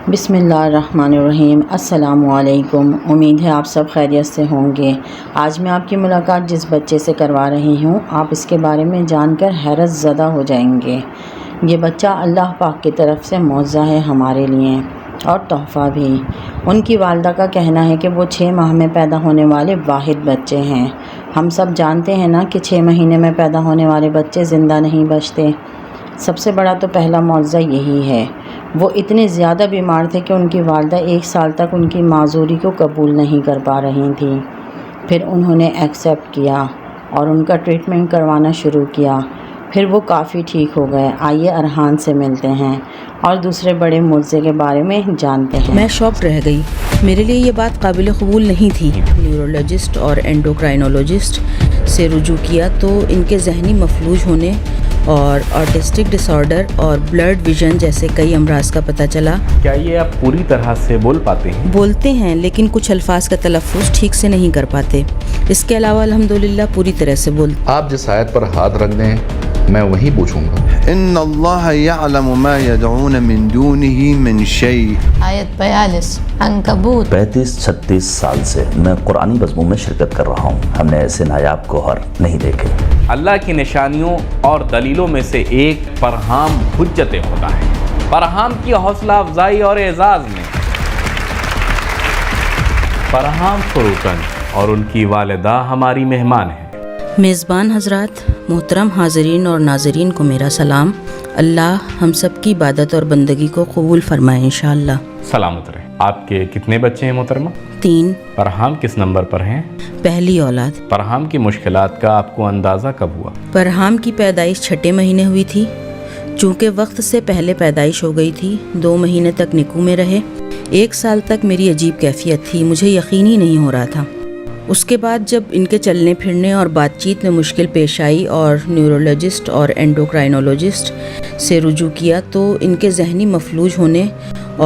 بسم اللہ الرحمن الرحیم۔ السلام علیکم۔ امید ہے آپ سب خیریت سے ہوں گے۔ آج میں آپ کی ملاقات جس بچے سے کروا رہی ہوں، آپ اس کے بارے میں جان کر حیرت زدہ ہو جائیں گے۔ یہ بچہ اللہ پاک کی طرف سے معجزہ ہے ہمارے لیے اور تحفہ بھی۔ ان کی والدہ کا کہنا ہے کہ وہ 6 ماہ میں پیدا ہونے والے واحد بچے ہیں۔ ہم سب جانتے ہیں نا کہ 6 مہینے میں پیدا ہونے والے بچے زندہ نہیں بچتے۔ سب سے بڑا تو پہلا معجزہ یہی ہے۔ وہ اتنے زیادہ بیمار تھے کہ ان کی والدہ 1 سال تک ان کی معذوری کو قبول نہیں کر پا رہی تھیں۔ پھر انہوں نے ایکسیپٹ کیا اور ان کا ٹریٹمنٹ کروانا شروع کیا۔ پھر وہ کافی ٹھیک ہو گئے۔ آئیے ارحان سے ملتے ہیں اور دوسرے بڑے معجزے کے بارے میں جانتے ہیں۔ میں شاک رہ گئی۔ میرے لیے یہ بات قابل قبول نہیں تھی۔ نیورولوجسٹ اور اینڈوکرائنولوجسٹ سے رجوع کیا تو ان کے ذہنی مفلوج ہونے اور آٹسٹک ڈس آرڈر اور بلرڈ ویژن جیسے کئی امراض کا پتہ چلا۔ کیا یہ آپ پوری طرح سے بول پاتے ہیں؟ بولتے ہیں لیکن کچھ الفاظ کا تلفظ ٹھیک سے نہیں کر پاتے۔ اس کے علاوہ الحمدللہ پوری طرح سے بولتے۔ آپ جس آیت پر ہاتھ رکھ دیں میں وہی پوچھوں گا۔ ان اللہ یعلم ما یدعون من دونه من شیء۔ آیت 42 عنکبوت۔ 35-36 سال سے میں قرآنی بزموں میں شرکت کر رہا ہوں، ہم نے ایسے نایاب گوہر نہیں دیکھے۔ اللہ کی نشانیوں اور دلیلوں میں سے ایک پرہام حجت ہوتا ہے۔ پرہام کی حوصلہ افزائی اور اعزاز میں پرہام فروتن اور ان کی والدہ ہماری مہمان ہیں۔ میزبان حضرات، محترم حاضرین اور ناظرین کو میرا سلام۔ اللہ ہم سب کی عبادت اور بندگی کو قبول فرمائے انشاءاللہ۔ سلامت رہے۔ آپ کے کتنے بچے ہیں محترمہ؟ 3۔ پرہام کس نمبر پر ہیں؟ پہلی اولاد۔ پرہام کی مشکلات کا آپ کو اندازہ کب ہوا؟ پرہام کی پیدائش 6 مہینے ہوئی تھی۔ چونکہ وقت سے پہلے پیدائش ہو گئی تھی، 2 مہینے تک نکو میں رہے۔ 1 سال تک میری عجیب کیفیت تھی، مجھے یقین ہی نہیں ہو رہا تھا۔ اس کے بعد جب ان کے چلنے پھرنے اور بات چیت میں مشکل پیش آئی اور نیورولوجسٹ اور اینڈوکرائنولوجسٹ سے رجوع کیا تو ان کے ذہنی مفلوج ہونے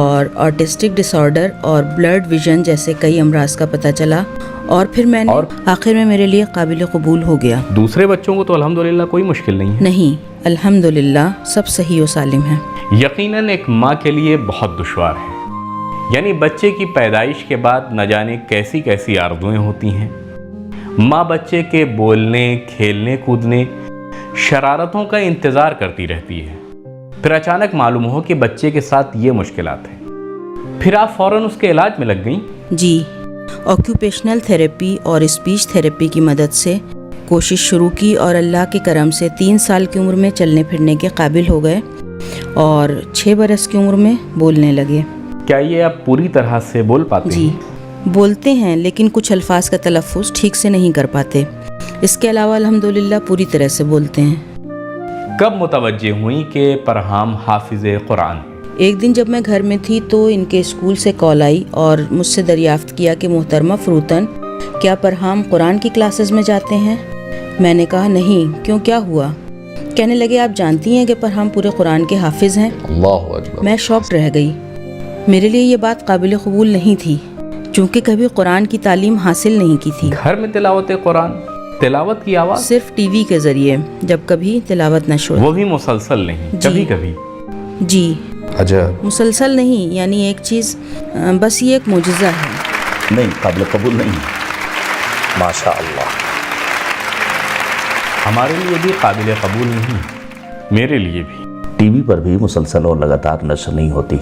اور آٹسٹک ڈس آرڈر اور بلرڈ ویژن جیسے کئی امراض کا پتہ چلا، اور پھر میں نے آخر میں میرے لیے قابل قبول ہو گیا۔ دوسرے بچوں کو تو الحمدللہ کوئی مشکل نہیں ہے؟ نہیں، الحمدللہ سب صحیح و سالم ہیں۔ یقیناً ایک ماں کے لیے بہت دشوار ہے، یعنی بچے کی پیدائش کے بعد نہ جانے کیسی کیسی آرزوئیں ہوتی ہیں۔ ماں بچے کے بولنے، کھیلنے، کودنے، شرارتوں کا انتظار کرتی رہتی ہے۔ پھر اچانک معلوم ہو کہ بچے کے ساتھ یہ مشکلات ہیں، پھر آپ فوراً اس کے علاج میں لگ گئیں؟ جی، آکیوپیشنل تھیراپی اور اسپیچ تھیراپی کی مدد سے کوشش شروع کی اور اللہ کے کرم سے 3 سال کی عمر میں چلنے پھرنے کے قابل ہو گئے اور 6 برس کی عمر میں بولنے لگے۔ کیا یہ آپ پوری طرح سے بول پاتے ہیں؟ جی، بولتے ہیں لیکن کچھ الفاظ کا تلفظ ٹھیک سے نہیں کر پاتے۔ اس کے علاوہ الحمدللہ پوری طرح سے بولتے ہیں۔ کب متوجہ ہوئیں کہ پرہام حافظ قرآن؟ ایک دن جب میں گھر میں تھی تو ان کے اسکول سے کال آئی اور مجھ سے دریافت کیا کہ محترمہ فروتن، کیا پرہام قرآن کی کلاسز میں جاتے ہیں؟ میں نے کہا نہیں، کیوں، کیا ہوا؟ کہنے لگے آپ جانتی ہیں کہ پرہام پورے قرآن کے حافظ ہیں۔ اللہ اکبر۔ میں شاک رہ گئی۔ میرے لیے یہ بات قابل قبول نہیں تھی، چونکہ کبھی قرآن کی تعلیم حاصل نہیں کی تھی۔ گھر میں تلاوت قرآن، تلاوت کی آواز صرف ٹی وی کے ذریعے جب کبھی تلاوت نشر ہو۔ وہ بھی مسلسل نہیں، جی۔ کبھی کبھی؟ جی، عجب۔ مسلسل نہیں، یعنی ایک چیز، بس یہ ایک معجزہ ہے۔ نہیں، قابل قبول نہیں، ماشاء اللہ۔ ہمارے لیے بھی قابل قبول نہیں، میرے لیے بھی۔ ٹی وی پر بھی مسلسل اور لگاتار نشر نہیں ہوتی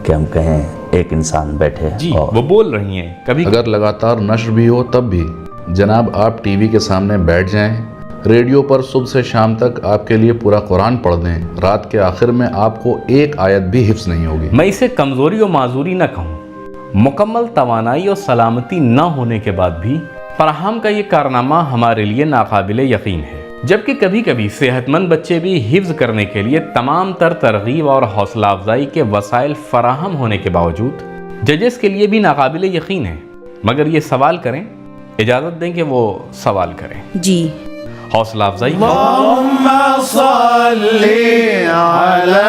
کہ ہم کہیں ایک انسان بیٹھے جی، اور وہ بول رہی ہیں کبھی۔ اگر لگاتار نشر بھی ہو تب بھی جناب آپ ٹی وی کے سامنے بیٹھ جائیں، ریڈیو پر صبح سے شام تک آپ کے لیے پورا قرآن پڑھ دیں، رات کے آخر میں آپ کو ایک آیت بھی حفظ نہیں ہوگی۔ میں اسے کمزوری و معذوری نہ کہوں، مکمل توانائی اور سلامتی نہ ہونے کے بعد بھی پرہام کا یہ کارنامہ ہمارے لیے ناقابل یقین ہے۔ جبکہ کبھی کبھی صحت مند بچے بھی حفظ کرنے کے لیے تمام تر ترغیب اور حوصلہ افزائی کے وسائل فراہم ہونے کے باوجود ججز کے لیے بھی ناقابل یقین ہے۔ مگر یہ سوال کریں، اجازت دیں کہ وہ سوال کریں۔ جی، حوصلہ افزائی اللہم صلی علی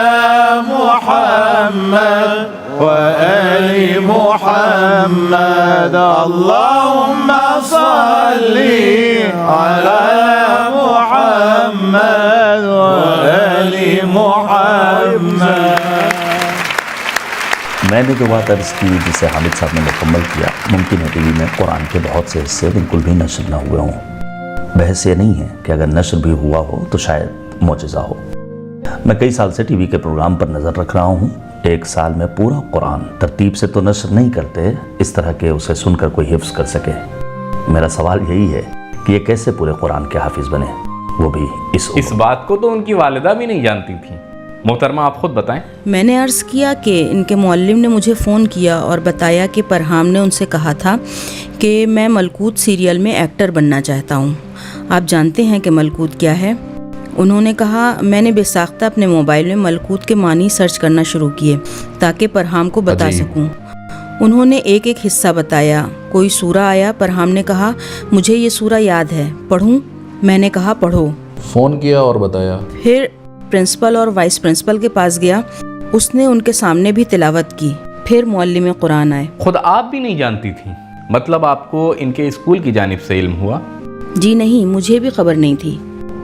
محمد و آل محمد، اللہم صلی علی محمد و آل محمد۔ میں نے جو بات عرض کی جسے حامد صاحب نے مکمل کیا، ممکن ہے ٹی وی میں قرآن کے بہت سے حصے بالکل بھی نشر نہ ہوئے ہوں۔ بحث یہ نہیں ہے کہ اگر نشر بھی ہوا ہو تو شاید معجزہ ہو۔ میں کئی سال سے ٹی وی کے پروگرام پر نظر رکھ رہا ہوں، ایک سال میں پورا قرآن ترتیب سے تو نشر نہیں کرتے اس طرح کہ اسے سن کر کوئی حفظ کر سکے۔ میرا سوال یہی ہے کہ یہ کیسے پورے قرآن کے حافظ بنے، وہ بھی اس بات کو تو ان کی والدہ بھی نہیں جانتی تھی۔ محترمہ آپ خود بتائیں۔ میں نے عرض کیا کہ ان کے معلم نے مجھے فون کیا اور بتایا کہ پرہام نے ان سے کہا تھا کہ میں ملکوت سیریل میں ایکٹر بننا چاہتا ہوں۔ آپ جانتے ہیں کہ ملکوت کیا ہے؟ انہوں نے کہا میں نے بے ساختہ اپنے موبائل میں ملکوت کے معنی سرچ کرنا شروع کیے تاکہ پرہام کو بتا سکوں۔ انہوں نے ایک ایک حصہ بتایا، کوئی سورہ آیا، پرہام نے کہا مجھے یہ سورہ یاد ہے، پڑھوں؟ میں نے کہا پڑھو۔ فون کیا اور بتایا۔ پھر پرنسپل اور وائس پرنسپل کے پاس گیا، اس نے ان کے سامنے بھی تلاوت کی۔ پھر معلم قرآن آئے۔ خود آپ بھی نہیں جانتی تھی؟ مطلب آپ کو ان کے اسکول کی جانب سے علم ہوا؟ جی نہیں، مجھے بھی خبر نہیں تھی۔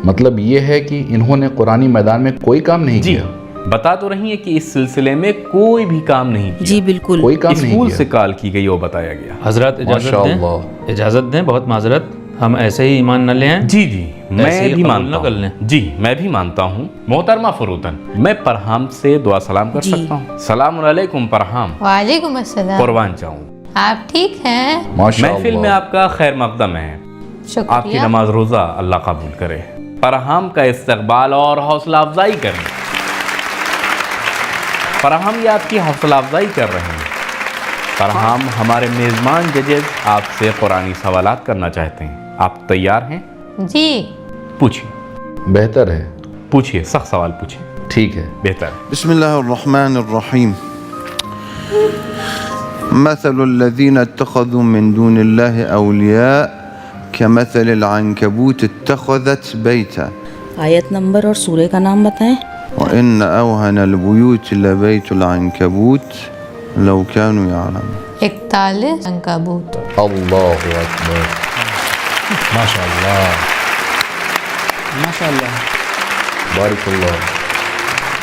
مطلب یہ ہے کہ انہوں نے قرآنی میدان میں کوئی کام نہیں کیا؟ بتا تو رہی ہیں کہ اس سلسلے میں کوئی بھی کام نہیں کیا۔ جی بالکل، کوئی کام نہیں اسکول کیا۔ سے کال کی گئی وہ بتایا گیا۔ حضرات اجازت دیں، بہت معذرت، ہم ایسے ہی ایمان نہ لیں۔ جی میں بھی مانتا کر لیں۔ ہوں۔ جی میں بھی مانتا ہوں۔ محترمہ فروتن، میں پرہام سے دعا سلام کر سکتا ہوں؟ السلام علیکم پرہام۔ وعلیکم السلام۔ قربان جاؤں۔ آپ ٹھیک ہیں؟ محفل میں آپ کا خیر مقدم ہے، شکریہ۔ آپ کی نماز روزہ اللہ قبول کرے، پرہام کا استقبال اور حوصلہ افزائی کریں۔ پرہام یہ آپ کی حوصلہ افزائی کر رہے ہیں۔ پرہام ہمارے میزبان ججز آپ سے قرآنی سوالات کرنا چاہتے ہیں، آپ تیار ہیں؟ جی پوچھیے۔ بہتر ہے، پوچھیے، سخت سوال پوچھیے۔ ٹھیک ہے، بہتر ہے۔ بسم الله الرحمن الرحيم مثل الذين اتخذوا من دون الله أولياء كمثل العنكبوت اتخذت بيتا آیت نمبر اور سورہ کا نام بتائیں۔ وإن أوهن البيوت لبيت العنكبوت لو كانوا يعلمون 41 عنکبوت۔ اللہ اکبر، ماشاء اللہ، ماشاء اللہ۔ بارک اللہ۔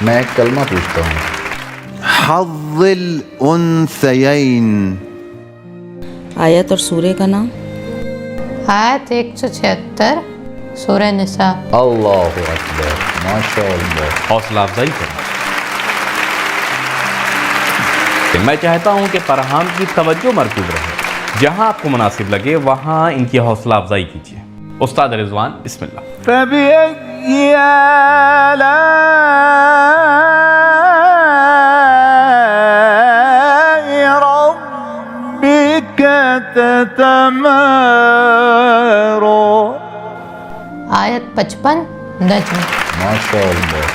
میں ایک کلمہ پوچھتا ہوں۔ حظ الأنثيين آیت اور سورہ کا نام۔ آیت 176 سورہ نساء۔ اللہ اکبر، ماشاء اللہ۔ حوصلہ افزائی کریں۔ میں چاہتا ہوں کہ پرہام کی توجہ مرکوز رہے، جہاں آپ کو مناسب لگے وہاں ان کی حوصلہ افزائی کیجیے۔ استاد رضوان، بسم اللہ۔ فبأي آلاء ربك تتمارى آیت 55 نجم۔ ماشاء اللہ،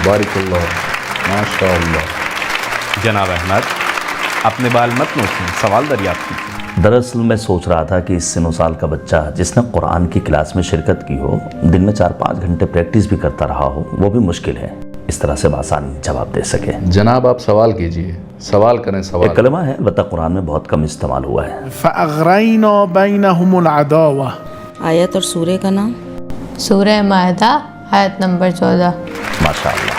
بارک اللہ، ماشاء اللہ۔ جناب احمد، اپنے بال مت نوچیں، سوال دریافت کیجیے۔ دراصل میں سوچ رہا تھا کہ اس سن و سال کا بچہ جس نے قرآن کی کلاس میں شرکت کی ہو، دن میں 4-5 گھنٹے پریکٹس بھی کرتا رہا ہو، وہ بھی مشکل ہے اس طرح سے بآسانی جواب دے سکے۔ جناب آپ سوال کیجئے، سوال کریں سوال۔ ایک کلمہ ہے البتہ قرآن میں بہت کم استعمال ہوا ہے۔ فأغرينا بينهم العداوة۔ آیت اور سورہ کا نام۔ سورہ مائدہ آیت نمبر 14۔ ماشاء اللہ،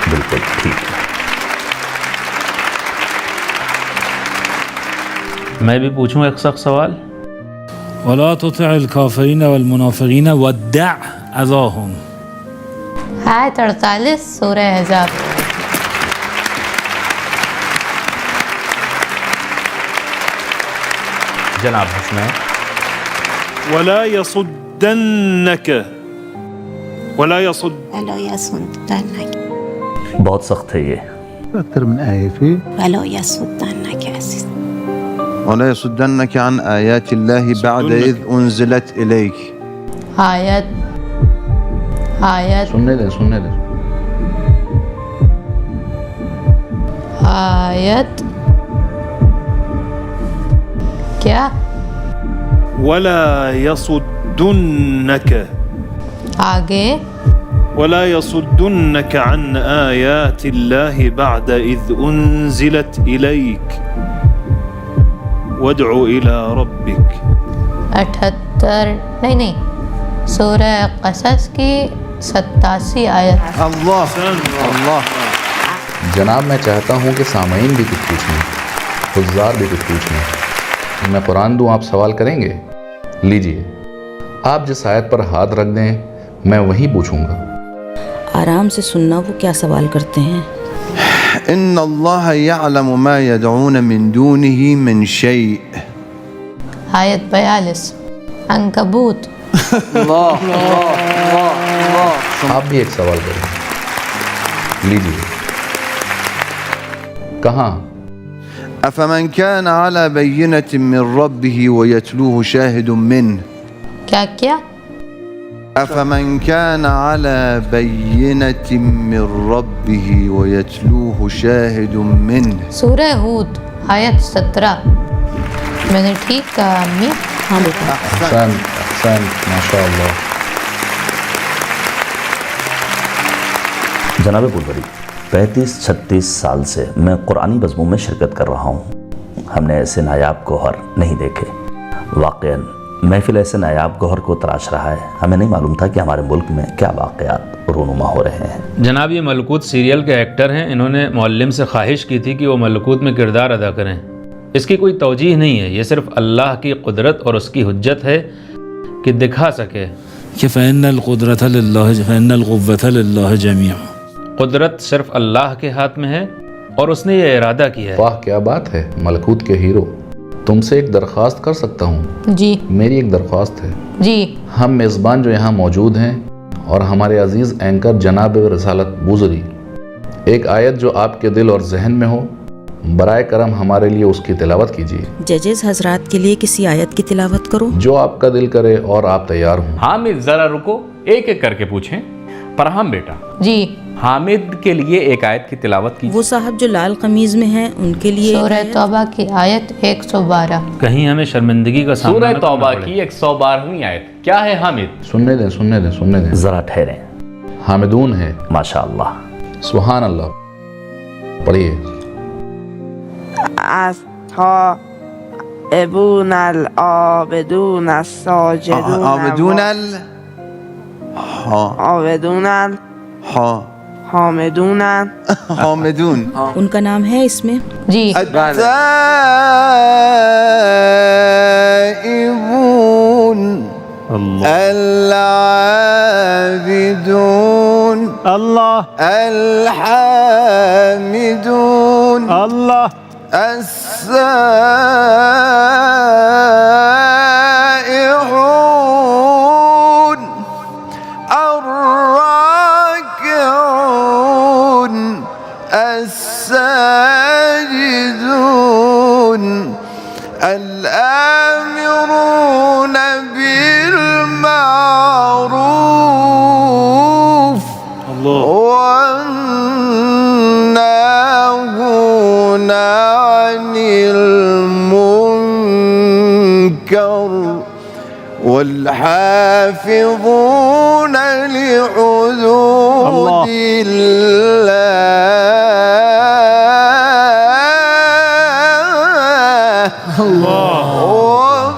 بالکل ٹھیک ہے۔ میں بھی پوچھوں ایک سخت سوال۔ ولا تطع الكافرين والمنافقين ودع أذاهم۔ آیت 48 سورہ احزاب۔ جناب حسنین۔ ولا يصدنك بہت سخت ہے یہ۔ أكثر من آية فيه ولا يصدنك عن آيات الله بعد إذ أنزلت إليك۔ آیت سننے دیں، سننے دیں۔ آیت کیا؟ ولا يصدنك آگے ولا يصدنك عن آيات الله بعد إذ أنزلت إليك وادع إلى ربك۔ 78 نہیں سورہ قصص کی 87 آیت۔ الله الله جناب میں چاہتا ہوں کہ سامعین بھی کچھ پوچھیں، حضار بھی کچھ پوچھیں۔ میں قرآن دوں، آپ سوال کریں گے؟ لیجئے، آپ جس آیت پر ہاتھ رکھ دیں میں وہی پوچھوں گا۔ آرام سے سننا وہ کیا سوال کرتے ہیں۔ إن الله يعلم ما يدعون من دونه من شيء. آیت 42 عنکبوت۔ آپ بھی ایک سوال کریں، لیجئے۔ کہاں؟ أفمن كان على بينة من ربه ويتلوه شاهد منه. کیا أفمن كان على بينة من ربه ويتلوه شاهد منه. سورہ ہود آیت 17۔ میں نے ٹھیک کہا امی؟ ہاں بیٹا۔ احسن احسن، ماشاء اللہ۔ جناب پولوری، 35-36 سال سے میں قرآنی بزموں میں شرکت کر رہا ہوں، ہم نے ایسے نایاب گوہر نہیں دیکھے۔ واقعاً محفل ایسے نایاب گوہر کو تلاش رہا ہے، ہمیں نہیں معلوم تھا کہ ہمارے ملک میں کیا واقعات رونما ہو رہے ہیں۔ جناب یہ ملکوت سیریل کے ایکٹر ہیں، انہوں نے معلم سے خواہش کی تھی کہ وہ ملکوت میں کردار ادا کریں۔ اس کی کوئی توجیہ نہیں ہے، یہ صرف اللہ کی قدرت اور اس کی حجت ہے کہ دکھا سکے کہ فإن القدرة لله فإن القوة لله جميعا۔ قدرت صرف اللہ کے ہاتھ میں ہے اور اس نے یہ ارادہ کیا ہے۔ واہ کیا بات ہے ملکوت کے ہیرو، تم سے ایک درخواست کر سکتا ہوں؟ جی میری ایک درخواست ہے، جی ہم میزبان جو یہاں موجود ہیں اور ہمارے عزیز اینکر جناب رسالت بوزری، ایک آیت جو آپ کے دل اور ذہن میں ہو برائے کرم ہمارے لیے اس کی تلاوت کیجیے۔ ججز حضرات کے لیے کسی آیت کی تلاوت کرو جو آپ کا دل کرے اور آپ تیار ہوں۔ حامد ذرا رکو، ایک ایک کر کے پوچھیں۔ فرحان بیٹا، جی حامد کے لیے ایک آیت کی تلاوت کی۔ وہ صاحب جو لال قمیض میں ہیں ان کے لیے سورہ توبہ کی آیت 112۔ کہیں ہمیں شرمندگی کا سامنا سورہ نہ کرنا توبہ پڑے۔ کی 112ویں آیت کیا ہے حامد؟ سننے دیں سننے دیں سننے دیں۔ ذرا ٹھہریں۔ حامدون ہے، ماشاء اللہ۔ سبحان اللہ، پڑھیے۔ التائبون العابدون الساجدون عابدون حامدون حامدون ان کا نام ہے اس میں؟ جی التائبون العابدون الله الحامدون الله السائحون الراكعون الساجدون الآمرون بالمعروف والناهون عن المنكر والحافظون لحدود الله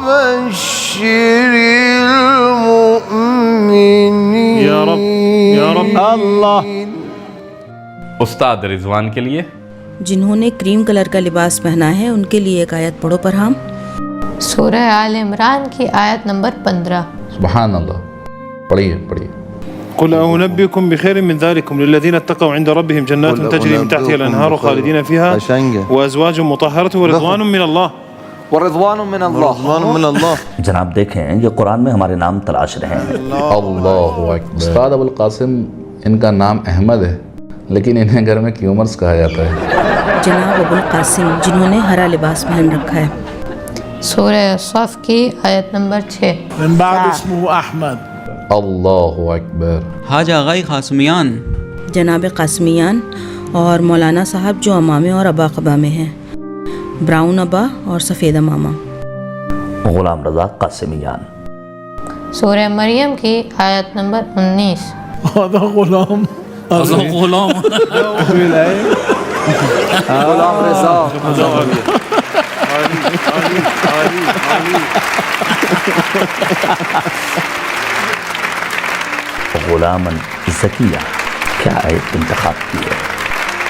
وبشر المؤمنين يا رب يا رب الله۔ استاد رضوان کے لیے جنہوں نے کریم کلر کا لباس پہنا ہے ان کے لیے ایک آیت پڑھو پرہام۔ سورہ آل عمران کی آیت نمبر 15۔ سبحان اللہ، پڑھیے پڑھیے۔ قل أنبئكم بخير من ذلكم للذين اتقوا عند ربهم جنات تجري من تحتها الأنهار خالدين فيها وأزواج مطهرة ورضوان من الله ورضوان من الله۔ جناب دیکھیں یہ قرآن میں ہمارے نام تلاش رہے ہیں۔ اللہ اکبر۔ استاد ابو القاسم ان کا نام احمد ہے لیکن انہیں گھر میں کیومرز کہا جاتا ہے۔ جناب ابو القاسم جنہوں نے ہرا لباس پہن رکھا ہے۔ سورہ صف کی آیت نمبر 6۔ من بعد اسمه أحمد۔ اللہ اکبر۔ حاج آغائی قاسمیان، جناب قاسمیان اور مولانا صاحب جو امامے اور ابا قبا میں ہیں، براؤن ابا اور سفید امامہ۔ غلام رضا قاسمیان۔ سورہ مریم کی آیت نمبر 19۔ هذا غلام غلام غلام رضا۔ غلاما ذکیہ، کیا آیت انتخاب کی ہے؟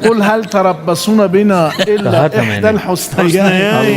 قل هل تربصون بنا إلا إحدى الحسنيين.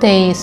23।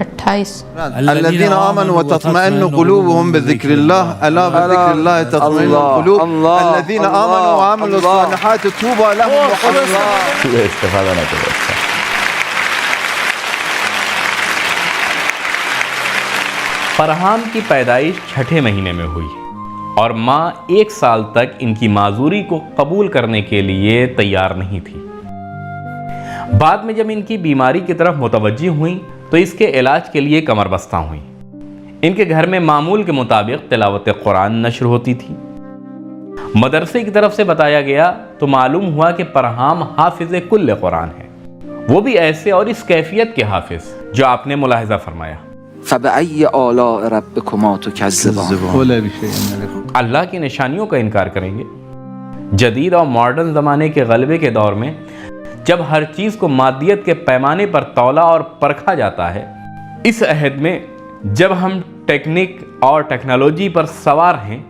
28। الذين آمنوا وتطمئن قلوبهم بذكر الله ألا بذكر الله تطمئن القلوب الذين آمنوا وعملوا الصالحات طوبى لهم وحسن استفادہ نہ کرو۔ اچھا، فرحام کی پیدائش 6 مہینے میں ہوئی اور ماں 1 سال تک ان کی معذوری کو قبول کرنے کے لیے تیار نہیں تھی۔ بعد میں جب ان کی بیماری کی طرف متوجہ ہوئیں تو اس کے علاج کے لیے کمر بستہ ہوئیں۔ ان کے گھر میں معمول کے مطابق تلاوت قرآن نشر ہوتی تھی۔ مدرسے کی طرف سے بتایا گیا تو معلوم ہوا کہ فرحام حافظ کل قرآن ہے، وہ بھی ایسے اور اس کیفیت کے حافظ جو آپ نے ملاحظہ فرمایا۔ فبأي آلاء ربكما تكذبان۔ اللہ کی نشانیوں کا انکار کریں گے؟ جدید اور ماڈرن زمانے کے غلبے کے دور میں جب ہر چیز کو مادیت کے پیمانے پر تولا اور پرکھا جاتا ہے، اس عہد میں جب ہم ٹیکنیک اور ٹیکنالوجی پر سوار ہیں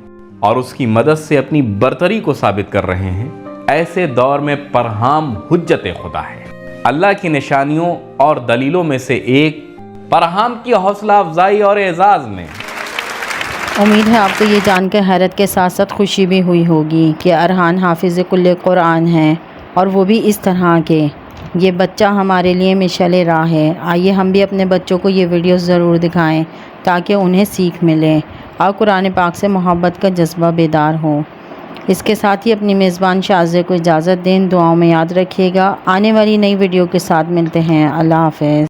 اور اس کی مدد سے اپنی برتری کو ثابت کر رہے ہیں، ایسے دور میں فرحام حجت خدا ہے۔ اللہ کی نشانیوں اور دلیلوں میں سے ایک فرحام کی حوصلہ افزائی اور اعزاز میں۔ امید ہے آپ کو یہ جان کر حیرت کے ساتھ ساتھ خوشی بھی ہوئی ہوگی کہ ارحان حافظ کل قرآن ہے، اور وہ بھی اس طرح کے۔ یہ بچہ ہمارے لیے مشعل راہ ہے۔ آئیے ہم بھی اپنے بچوں کو یہ ویڈیوز ضرور دکھائیں تاکہ انہیں سیکھ ملے اور قرآن پاک سے محبت کا جذبہ بیدار ہو۔ اس کے ساتھ ہی اپنی میزبان شاذہ کو اجازت دیں، دعاؤں میں یاد رکھیے گا۔ آنے والی نئی ویڈیو کے ساتھ ملتے ہیں۔ اللہ حافظ۔